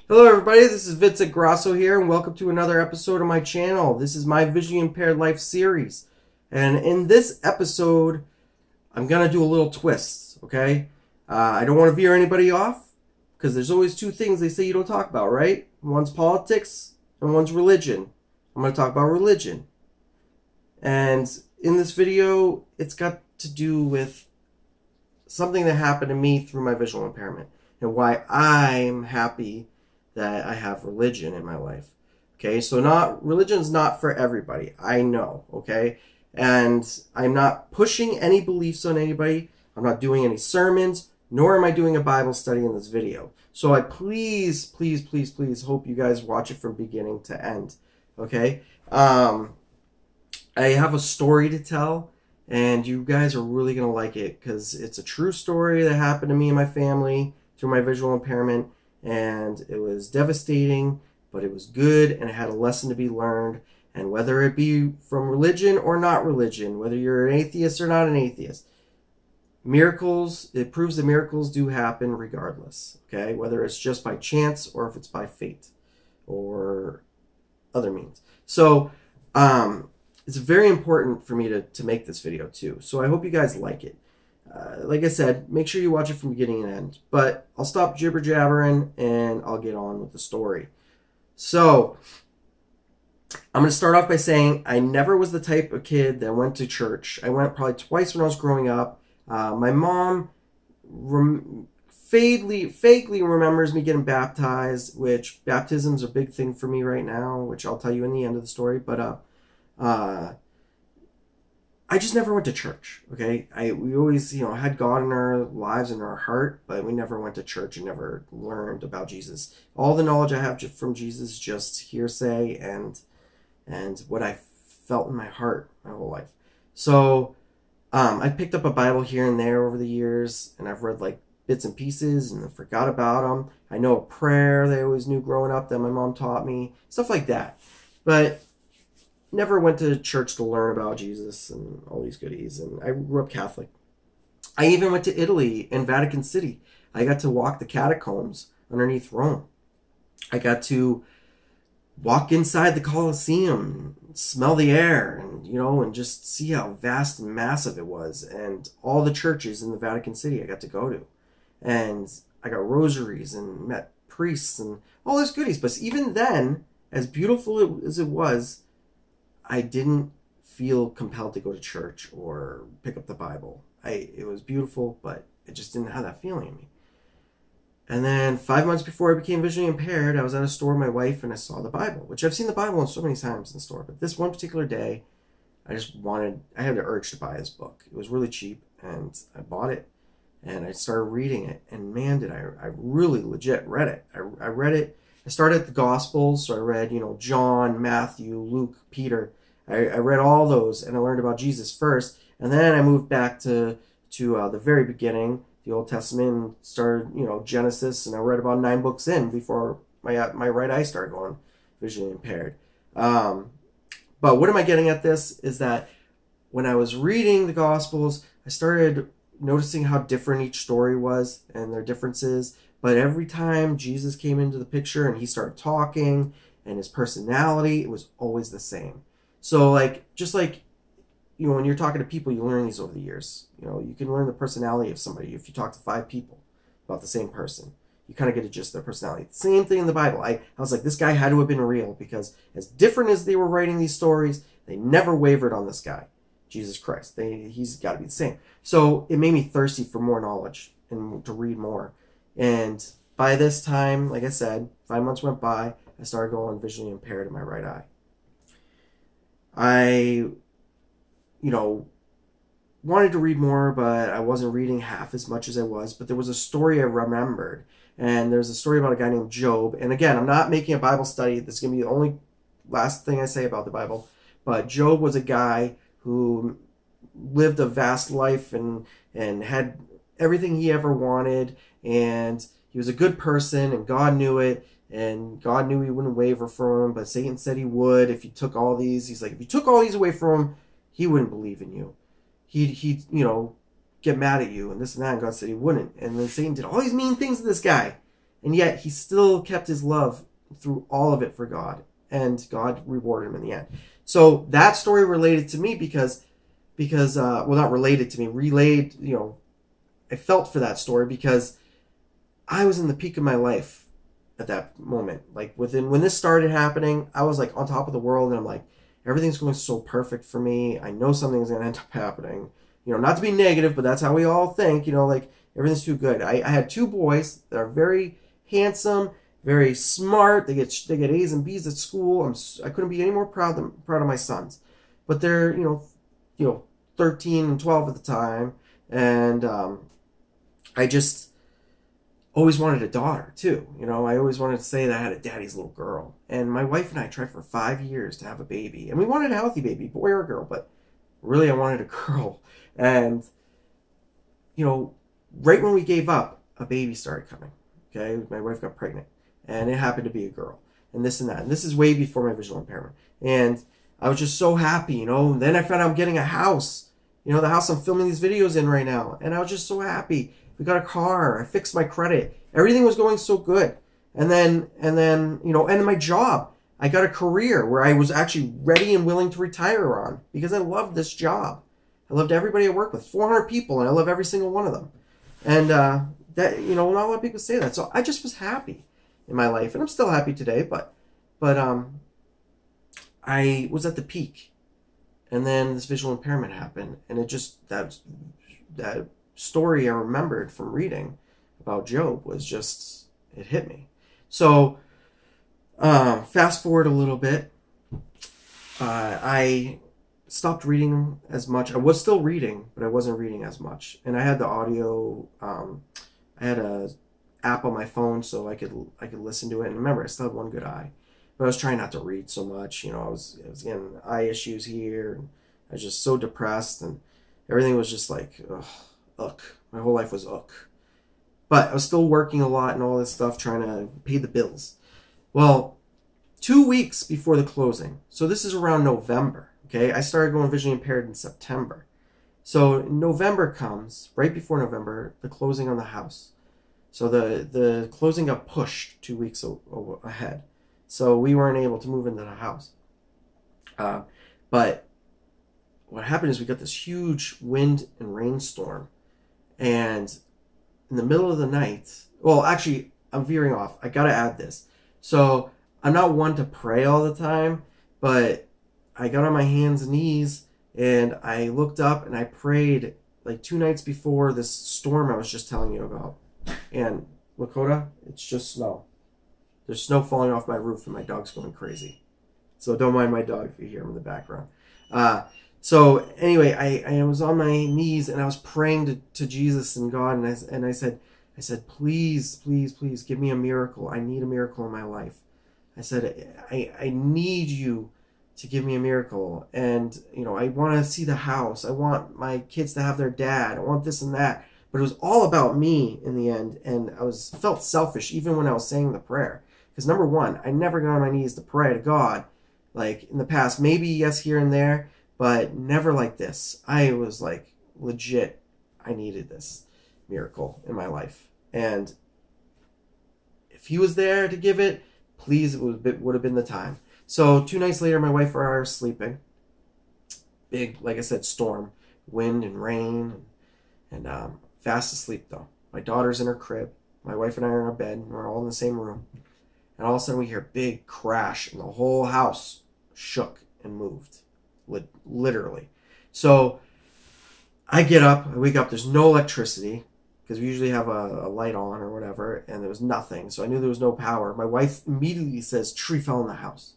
Hello everybody, this is Vincent Grasso here, and welcome to another episode of my channel. This is my Visually Impaired Life series. And in this episode, I'm going to do a little twist, okay? I don't want to veer anybody off, because there's always two things they say you don't talk about, right? One's politics, and one's religion. I'm going to talk about religion. And in this video, it's got to do with something that happened to me through my visual impairment, and why I'm happy that I have religion in my life. Okay, so religion's not for everybody. I know, okay? And I'm not pushing any beliefs on anybody. I'm not doing any sermons, nor am I doing a Bible study in this video. So I please hope you guys watch it from beginning to end, okay? I have a story to tell, and you guys are really going to like it because it's a true story that happened to me and my family through my visual impairment. And it was devastating, but it was good, and it had a lesson to be learned. And whether it be from religion or not religion, whether you're an atheist or not an atheist, miracles, it proves that miracles do happen regardless, okay? Whether it's just by chance or if it's by fate or other means. So it's very important for me to make this video too. So I hope you guys like it. Like I said, make sure you watch it from beginning to end. But I'll stop jibber-jabbering and I'll get on with the story. So, I'm going to start off by saying I never was the type of kid that went to church. I went probably twice when I was growing up. My mom vaguely remembers me getting baptized, which baptism's a big thing for me right now, which I'll tell you in the end of the story. But I just never went to church, okay? We always, had God in our lives and our heart, but we never went to church and never learned about Jesus. All the knowledge I have from Jesus is just hearsay and what I felt in my heart my whole life. So I picked up a Bible here and there over the years, and I've read like bits and pieces and I forgot about them. I know a prayer that I always knew growing up that my mom taught me, stuff like that. But never went to church to learn about Jesus and all these goodies. And I grew up Catholic. I even went to Italy and Vatican City. I got to walk the catacombs underneath Rome. I got to walk inside the Colosseum, smell the air, and just see how vast and massive it was. And all the churches in the Vatican City I got to go to. And I got rosaries and met priests and all these goodies. But even then, as beautiful as it was, I didn't feel compelled to go to church or pick up the Bible. It was beautiful, but it just didn't have that feeling in me. And then 5 months before I became visually impaired, I was at a store with my wife and I saw the Bible, which I've seen the Bible so many times in the store. But this one particular day, I had the urge to buy this book. It was really cheap, and I bought it, and I started reading it. And man, did I really legit read it. I read it. I started at the Gospels, so I read, John, Matthew, Luke, Peter. I read all those, and I learned about Jesus first. And then I moved back to the very beginning, the Old Testament, and started, Genesis, and I read about 9 books in before my right eye started going visually impaired. But what am I getting at this is that when I was reading the Gospels, I started noticing how different each story was and their differences. But every time Jesus came into the picture and he started talking and his personality, it was always the same. So just like, when you're talking to people, you learn these over the years. You can learn the personality of somebody if you talk to 5 people about the same person. You kind of get a gist of their personality. Same thing in the Bible. I was like, this guy had to have been real, because as different as they were writing these stories, they never wavered on this guy, Jesus Christ. He's got to be the same. So it made me thirsty for more knowledge and to read more. And by this time, like I said, 5 months went by, I started going visually impaired in my right eye. I, wanted to read more, but I wasn't reading half as much as I was. But there was a story I remembered. And there's a story about a guy named Job. And again, I'm not making a Bible study. This is going to be the only last thing I say about the Bible. But Job was a guy who lived a vast life and had everything he ever wanted, and he was a good person, and God knew it, and God knew he wouldn't waver from him, but Satan said he would if he took all these. He's like, if you took all these away from him, he wouldn't believe in you. He'd get mad at you and this and that, and God said he wouldn't. And then Satan did all these mean things to this guy, And yet he still kept his love through all of it for God. And God rewarded him in the end. So that story related to me because well, not related to me, relayed, I felt for that story because I was in the peak of my life at that moment. Like when this started happening, I was like on top of the world, and I'm like, everything's going so perfect for me. I know something's going to end up happening. Not to be negative, but that's how we all think, like everything's too good. I had 2 boys that are very handsome, very smart. They get A's and B's at school. I couldn't be any more proud of my sons. But they're, 13 and 12 at the time. And I just always wanted a daughter too. I always wanted to say that I had a daddy's little girl. And my wife and I tried for 5 years to have a baby. And we wanted a healthy baby, boy or girl, but really I wanted a girl. And, right when we gave up, a baby started coming. Okay, my wife got pregnant. And it happened to be a girl. And this and that. And this is way before my visual impairment. And I was just so happy, And then I found out I'm getting a house. The house I'm filming these videos in right now. And I was just so happy. We got a car. I fixed my credit. Everything was going so good. And then, and my job. I got a career where I was actually ready and willing to retire on because I loved this job. I loved everybody I worked with, 400 people, and I love every single one of them. And that, not a lot of people say that. So I just was happy in my life, and I'm still happy today. But I was at the peak, and then this visual impairment happened, and it just that story I remembered from reading about Job was just, it hit me. So fast forward a little bit, I stopped reading as much. I was still reading, but I wasn't reading as much. And I had the audio. I had a app on my phone so I could listen to it. And remember, I still had one good eye, but I was trying not to read so much. I was getting eye issues here. And I was just so depressed, and everything was just like, ugh. My whole life was ugh. But I was still working a lot and all this stuff, trying to pay the bills. Well, 2 weeks before the closing, so this is around November. Okay, I started going visually impaired in September. So November comes, right before November, the closing on the house. So the closing got pushed 2 weeks ahead. So we weren't able to move into the house. But what happened is we got this huge wind and rainstorm. And in the middle of the night, well, actually, I'm veering off. I got to add this. So I'm not one to pray all the time, but I got on my hands and knees and I looked up and I prayed like 2 nights before this storm I was just telling you about. And Lakota, it's just snow. There's snow falling off my roof and my dog's going crazy. So don't mind my dog if you hear him in the background. So anyway, I was on my knees and I was praying to Jesus and God, and I said, please, please, please give me a miracle. I need a miracle in my life. I said, I need you to give me a miracle. And, I want to see the house. I want my kids to have their dad. I want this and that. But it was all about me in the end. And I felt selfish even when I was saying the prayer. Because number one, I never got on my knees to pray to God. Like in the past, maybe yes here and there, but never like this. I was like, legit, I needed this miracle in my life. And if he was there to give it, please, it would have been the time. So 2 nights later, my wife and I are sleeping. Big, like I said, storm, wind and rain, and fast asleep though. My daughter's in her crib. My wife and I are in our bed. And we're all in the same room. And all of a sudden we hear a big crash and the whole house shook and moved. Literally. So I get up, I wake up, there's no electricity because we usually have a light on or whatever, and there was nothing. So I knew there was no power. My wife immediately says, tree fell in the house.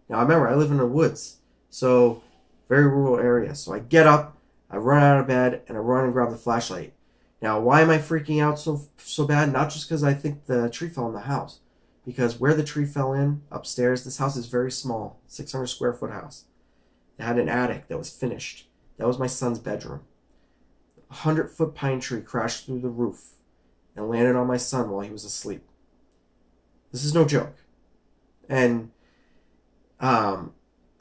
Now I remember I live in the woods, so very rural area. So I get up, I run out of bed, and I run and grab the flashlight. Now why am I freaking out so bad? Not just because I think the tree fell in the house. Because where the tree fell in, upstairs, this house is very small, 600 square foot house. It had an attic that was finished. That was my son's bedroom. A 100-foot pine tree crashed through the roof and landed on my son while he was asleep. This is no joke. And I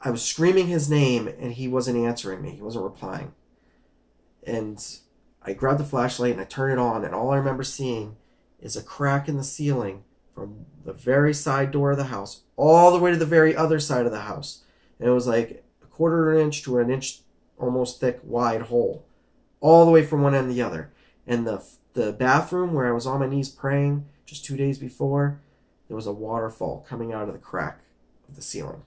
was screaming his name and he wasn't answering me. He wasn't replying. And I grabbed the flashlight and I turned it on, and all I remember seeing is a crack in the ceiling from the very side door of the house all the way to the very other side of the house. And it was like a quarter of an inch to an inch almost thick wide hole, all the way from one end to the other. And the bathroom where I was on my knees praying just 2 days before, there was a waterfall coming out of the crack of the ceiling.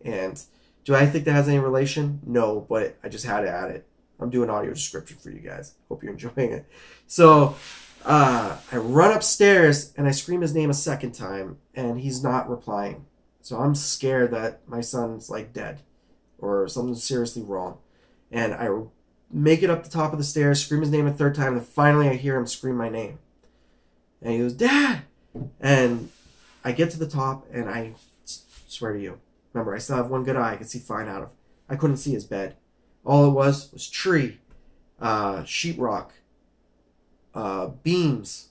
And do I think that has any relation? No, but I just had to add it. I'm doing audio description for you guys. Hope you're enjoying it. So I run upstairs and I scream his name a second time, and he's not replying. So I'm scared that my son's like dead or something's seriously wrong. And I make it up the top of the stairs, scream his name a third time, and finally I hear him scream my name. And he goes, "Dad!" And I get to the top, and I swear to you, remember, I still have one good eye I could see fine out of. I couldn't see his bed. All it was tree, sheetrock, beams,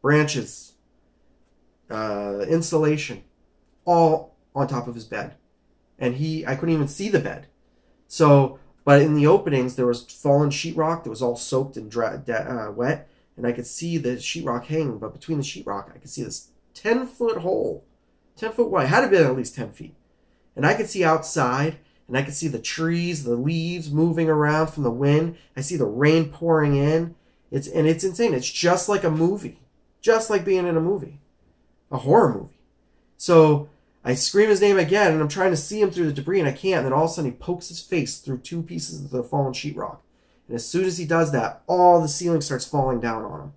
branches, insulation, all on top of his bed. And I couldn't even see the bed. So, but in the openings, there was fallen sheetrock that was all soaked and wet, and I could see the sheetrock hanging, but between the sheetrock, I could see this 10-foot hole, 10 foot wide, had to be at least 10 feet. And I could see outside, and I could see the trees, the leaves moving around from the wind. I see the rain pouring in. It's insane. It's just like a movie, just like being in a movie, a horror movie. So I scream his name again, and I'm trying to see him through the debris, and I can't. And then all of a sudden, he pokes his face through 2 pieces of the fallen sheetrock. And as soon as he does that, all the ceiling starts falling down on him.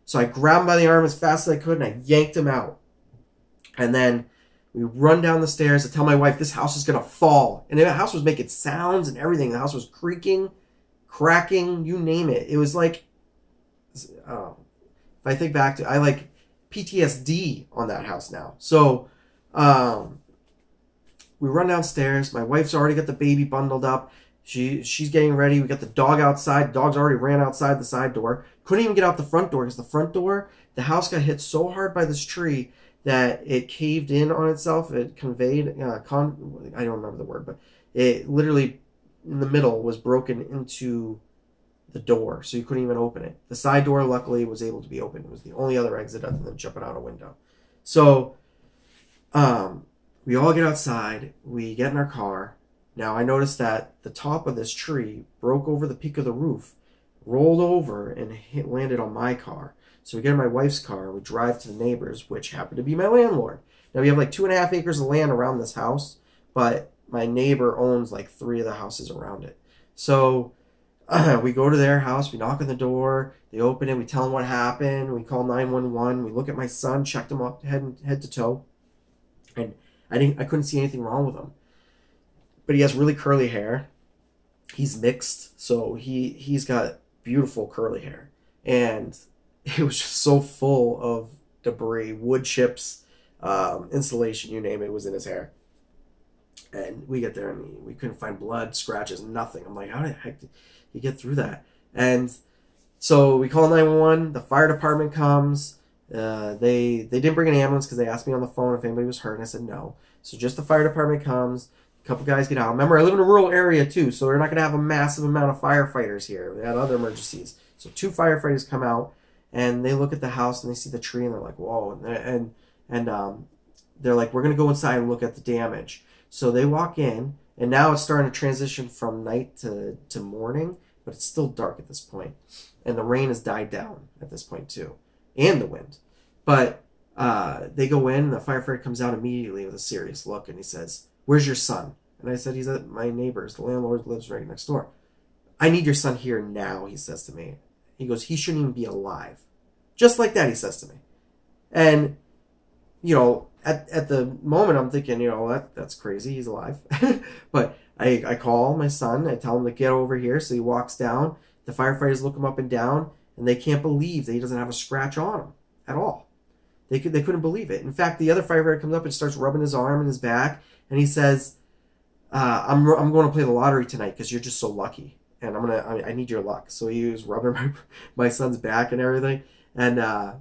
So I grabbed him by the arm as fast as I could, and I yanked him out. And then we run down the stairs. I tell my wife, this house is going to fall. And the house was making sounds and everything. The house was creaking, cracking, you name it. It was like, if I think back to, I like PTSD on that house now. So we run downstairs. My wife's already got the baby bundled up. She's getting ready. We got the dog outside. The dog's already ran outside the side door. Couldn't even get out the front door because the front door, the house got hit so hard by this tree that it caved in on itself. It conveyed, I don't remember the word, but it literally in the middle was broken into the door, so you couldn't even open it. The side door, luckily, was able to be opened. It was the only other exit other than jumping out a window. So we all get outside. We get in our car. Now, I noticed that the top of this tree broke over the peak of the roof, rolled over, and landed on my car. So we get in my wife's car, and we drive to the neighbors, which happen to be my landlord. Now, we have like 2.5 acres of land around this house, but my neighbor owns like 3 of the houses around it. So we go to their house, we knock on the door, they open it, we tell them what happened, we call 911, we look at my son, checked him up head to toe, and I couldn't see anything wrong with him. But he has really curly hair. He's mixed, so he's got beautiful curly hair. And it was just so full of debris, wood chips, insulation, you name it, was in his hair. And we get there and we couldn't find blood, scratches, nothing. I'm like, how the heck did you get through that? And so we call 911. The fire department comes. They didn't bring an ambulance because they asked me on the phone if anybody was hurt, and I said no. So just the fire department comes. A couple guys get out. Remember, I live in a rural area too, so they're not going to have a massive amount of firefighters here. They had other emergencies. So 2 firefighters come out, and they look at the house, and they see the tree, and they're like, whoa. And they're like, we're going to go inside and look at the damage. So they walk in, and now it's starting to transition from night to morning, but it's still dark at this point. And the rain has died down at this point too, and the wind. But they go in, and the firefighter comes out immediately with a serious look, and he says, "Where's your son?" And I said, "He's at my neighbor's. The landlord lives right next door." "I need your son here now," he says to me. He goes, "He shouldn't even be alive." Just like that, he says to me. And, you know, at the moment, I'm thinking, you know, that's crazy. He's alive. But I call my son. I tell him to get over here. So he walks down. The firefighters look him up and down, and they can't believe that he doesn't have a scratch on him at all. They couldn't believe it. In fact, the other firefighter comes up and starts rubbing his arm and his back, and he says, I'm going to play the lottery tonight because you're just so lucky, and I need your luck." So he was rubbing my son's back and everything, and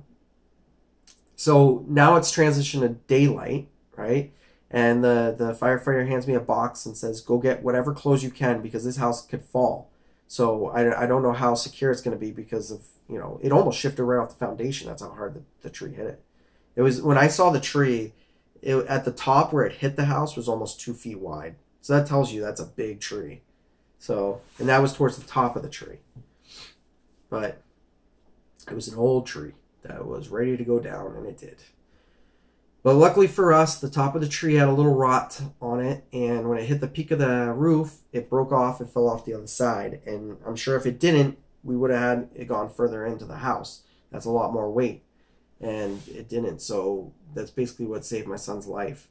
so now it's transitioned to daylight, right? And the firefighter hands me a box and says, "Go get whatever clothes you can because this house could fall." So I don't know how secure it's going to be because of, you know, it almost shifted right off the foundation. That's how hard the tree hit it. It was, when I saw the tree, at the top where it hit the house was almost 2 feet wide. So that tells you that's a big tree. So, and that was towards the top of the tree. But it was an old tree that was ready to go down, and it did. But luckily for us, the top of the tree had a little rot on it, and when it hit the peak of the roof, it broke off and fell off the other side. And I'm sure if it didn't, we would have had it gone further into the house. That's a lot more weight. And it didn't, so that's basically what saved my son's life.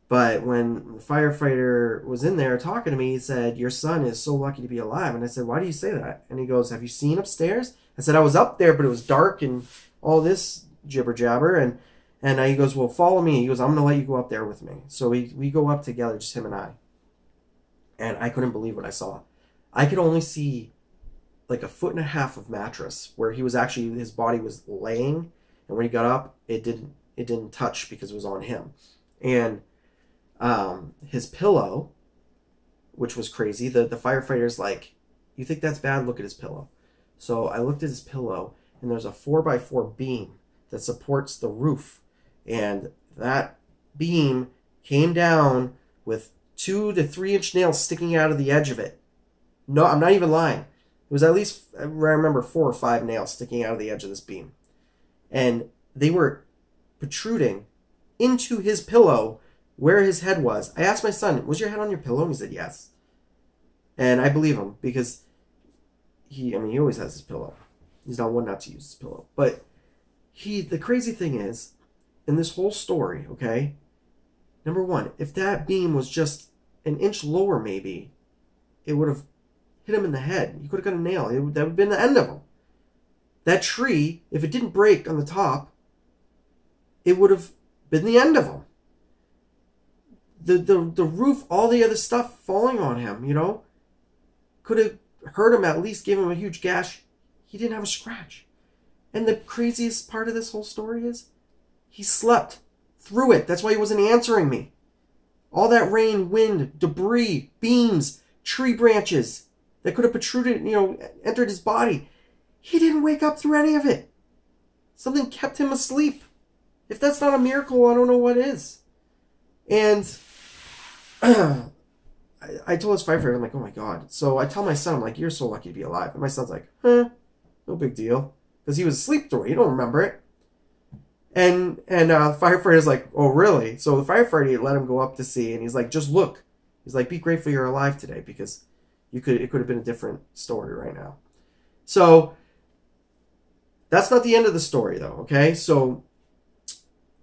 But when the firefighter was in there talking to me, he said, "Your son is so lucky to be alive." And I said, "Why do you say that?" And he goes, "Have you seen upstairs?" I said, "I was up there, but it was dark and all this jibber jabber." And he goes, "Well, follow me." He goes, "I'm going to let you go up there with me." So we go up together, just him and I. And I couldn't believe what I saw. I could only see like 1.5 feet of mattress where he was actually, his body was laying. And when he got up, it didn't touch because it was on him. And his pillow, which was crazy, the firefighter's like, "You think that's bad? Look at his pillow." So I looked at his pillow, and there's a 4x4 beam that supports the roof. And that beam came down with 2 to 3 inch nails sticking out of the edge of it. No, I'm not even lying. It was at least, I remember, 4 or 5 nails sticking out of the edge of this beam. And they were protruding into his pillow where his head was. I asked my son, "Was your head on your pillow?" And he said yes. And I believe him, because he always has his pillow. He's not one not to use his pillow. But the crazy thing is, in this whole story, okay, number one, if that beam was just an inch lower maybe, it would have hit him in the head. He could have got a nail. That would have been the end of him. That tree, if it didn't break on the top, it would have been the end of him. The roof, all the other stuff falling on him, could have hurt him, at least gave him a huge gash. He didn't have a scratch. And the craziest part of this whole story is he slept through it. That's why he wasn't answering me. All that rain, wind, debris, beams, tree branches that could have protruded, entered his body. He didn't wake up through any of it. Something kept him asleep. If that's not a miracle, I don't know what is. And I told this firefighter, I'm like, "Oh my God." So I tell my son, I'm like, "You're so lucky to be alive." And my son's like, "No big deal." Because he was asleep through it. He don't remember it. And the firefighter's like, "Oh, really?" So the firefighter let him go up to see, and he's like, "Just look." He's like, "Be grateful you're alive today, because it could have been a different story right now." So that's not the end of the story, though, okay? So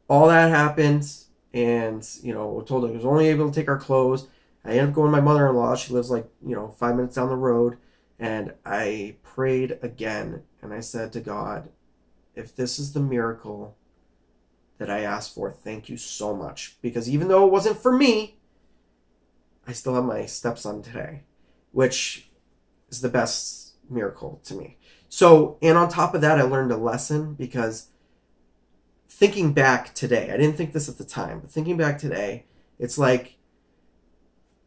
all that happened, and, we're told I was only able to take our clothes. I ended up going to my mother-in-law. She lives 5 minutes down the road. And I prayed again, and I said to God, "If this is the miracle that I asked for, thank you so much." Because even though it wasn't for me, I still have my stepson today, which is the best miracle to me. So, and on top of that, I learned a lesson, because thinking back today, I didn't think this at the time, but thinking back today, it's like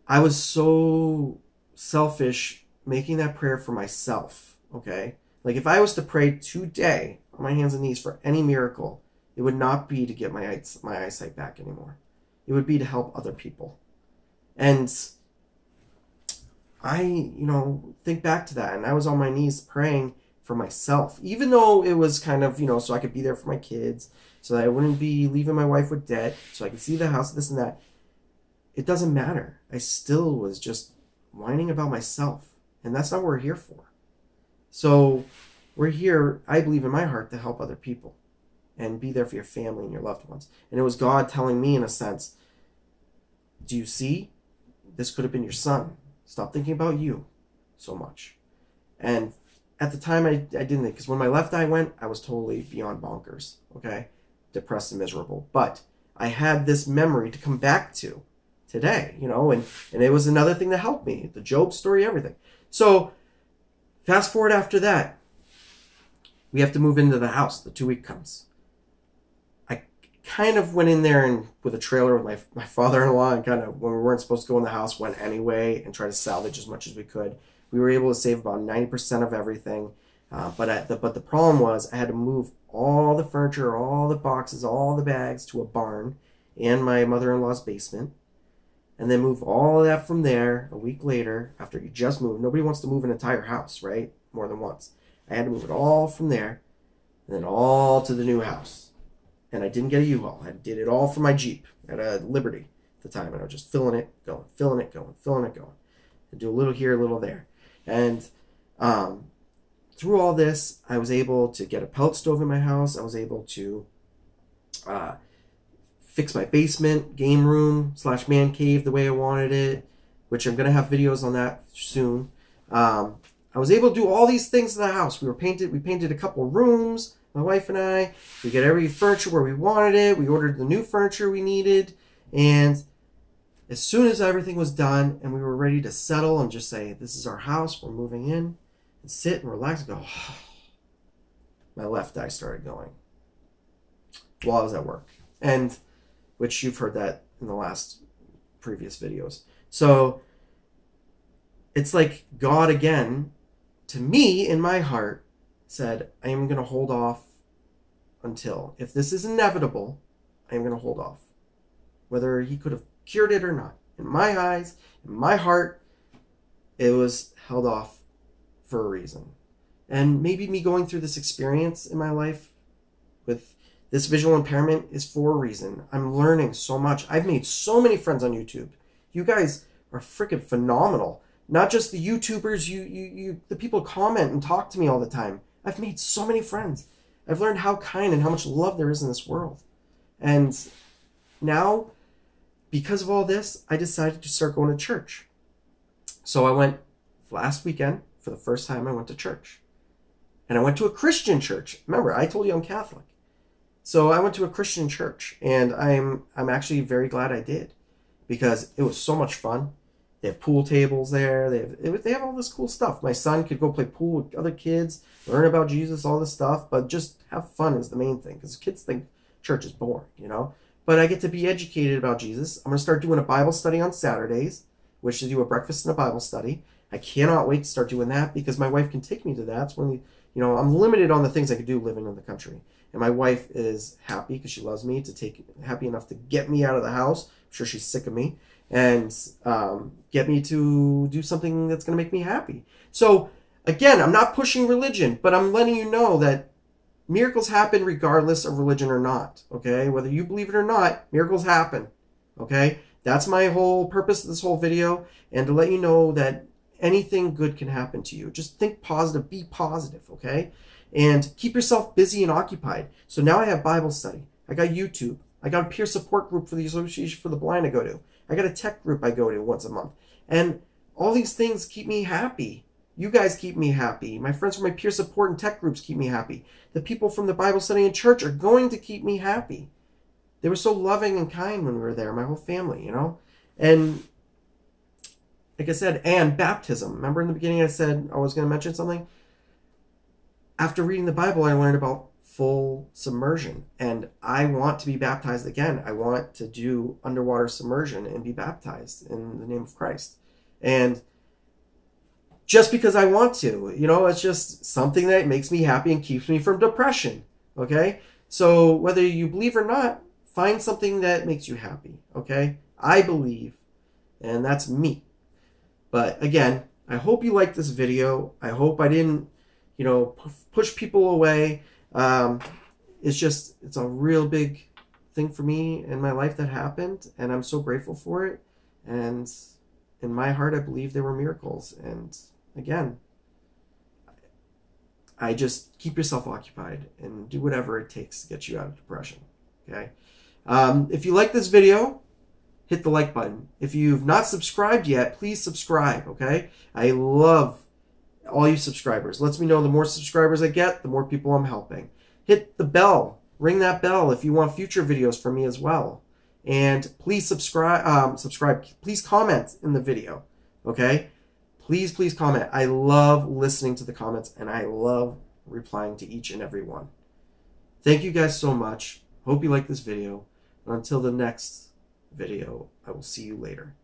I was so selfish making that prayer for myself, okay? Like, if I was to pray today on my hands and knees for any miracle, it would not be to get my eyesight back anymore. It would be to help other people. And I, think back to that, and I was on my knees praying for myself, even though it was kind of, so I could be there for my kids, so that I wouldn't be leaving my wife with debt, so I could see the house, this and that. It doesn't matter. I still was just whining about myself, and that's not what we're here for. So we're here, I believe in my heart, to help other people and be there for your family and your loved ones. And it was God telling me, in a sense, "Do you see? This could have been your son. Stop thinking about you so much." And at the time, I didn't think, because when my left eye went, I was totally beyond bonkers, okay? Depressed and miserable. But I had this memory to come back to today, and it was another thing that helped me. The Job story, everything. So fast forward after that, we have to move into the house. The 2 week comes. I kind of went in there and with a trailer with my father-in-law, and kind of, when we weren't supposed to go in the house, went anyway and tried to salvage as much as we could. We were able to save about 90% of everything. But the problem was I had to move all the furniture, all the boxes, all the bags to a barn and my mother-in-law's basement, and then move all of that from there a week later after you just moved. Nobody wants to move an entire house, right? More than once. I had to move it all from there and then all to the new house. And I didn't get a U-Haul. I did it all from my Jeep at a Liberty at the time. And I was just filling it, going, filling it, going, filling it, going. And do a little here, a little there. And through all this, I was able to get a pellet stove in my house. I was able to fix my basement, game room / man cave the way I wanted it, which I'm going to have videos on that soon. I was able to do all these things in the house. We painted a couple rooms, my wife and I. We got every furniture where we wanted it. We ordered the new furniture we needed. And as soon as everything was done and we were ready to settle and just say, this is our house, we're moving in, and sit and relax and go, oh, my left eye started going while I was at work. And which you've heard that in the last previous videos. So it's like God again, to me, in my heart, said, I am going to hold off until, if this is inevitable, I am going to hold off. Whether he could have cured it or not. In my eyes, in my heart, it was held off for a reason. And maybe me going through this experience in my life with this visual impairment is for a reason. I'm learning so much. I've made so many friends on YouTube. You guys are freaking phenomenal. Not just the YouTubers, the people comment and talk to me all the time. I've made so many friends. I've learned how kind and how much love there is in this world. And now, because of all this, I decided to start going to church. So I went last weekend, for the first time I went to church. And I went to a Christian church. Remember, I told you I'm Catholic. So I went to a Christian church, and I'm actually very glad I did, because it was so much fun. They have pool tables there. They have all this cool stuff. My son could go play pool with other kids, learn about Jesus, all this stuff, but just have fun is the main thing, because kids think church is boring, you know. But I get to be educated about Jesus. I'm going to start doing a Bible study on Saturdays, which is do a breakfast and a Bible study. I cannot wait to start doing that, because my wife can take me to that. It's when, I'm limited on the things I could do living in the country. And my wife is happy, because she loves me, happy enough to get me out of the house. I'm sure she's sick of me. And get me to do something that's going to make me happy. So, again, I'm not pushing religion, but I'm letting you know that miracles happen regardless of religion or not, okay? Whether you believe it or not, miracles happen, okay? That's my whole purpose of this whole video, and to let you know that anything good can happen to you. Just think positive, be positive, okay? And keep yourself busy and occupied. So now I have Bible study. I got YouTube. I got a peer support group for the Association for the Blind I go to. I got a tech group I go to once a month. And all these things keep me happy. You guys keep me happy. My friends from my peer support and tech groups keep me happy. The people from the Bible study and church are going to keep me happy. They were so loving and kind when we were there, my whole family, And like I said, and baptism. Remember in the beginning I said I was going to mention something? After reading the Bible, I learned about full submersion, and I want to be baptized again. I want to do underwater submersion and be baptized in the name of Christ. And just because I want to, it's just something that makes me happy and keeps me from depression, okay? So whether you believe or not, find something that makes you happy, okay? I believe, and that's me. But again, I hope you liked this video. I hope I didn't, push people away. It's a real big thing for me in my life that happened, and I'm so grateful for it. And in my heart, I believe there were miracles. And again, I just keep yourself occupied and do whatever it takes to get you out of depression. Okay. If you like this video, hit the like button. If you've not subscribed yet, please subscribe. Okay. I love all you subscribers. Lets me know the more subscribers I get, the more people I'm helping. Hit the bell. Ring that bell if you want future videos from me as well. And please subscribe. Please comment in the video. Okay? Please comment. I love listening to the comments, and I love replying to each and every one. Thank you guys so much. Hope you like this video. And until the next video, I will see you later.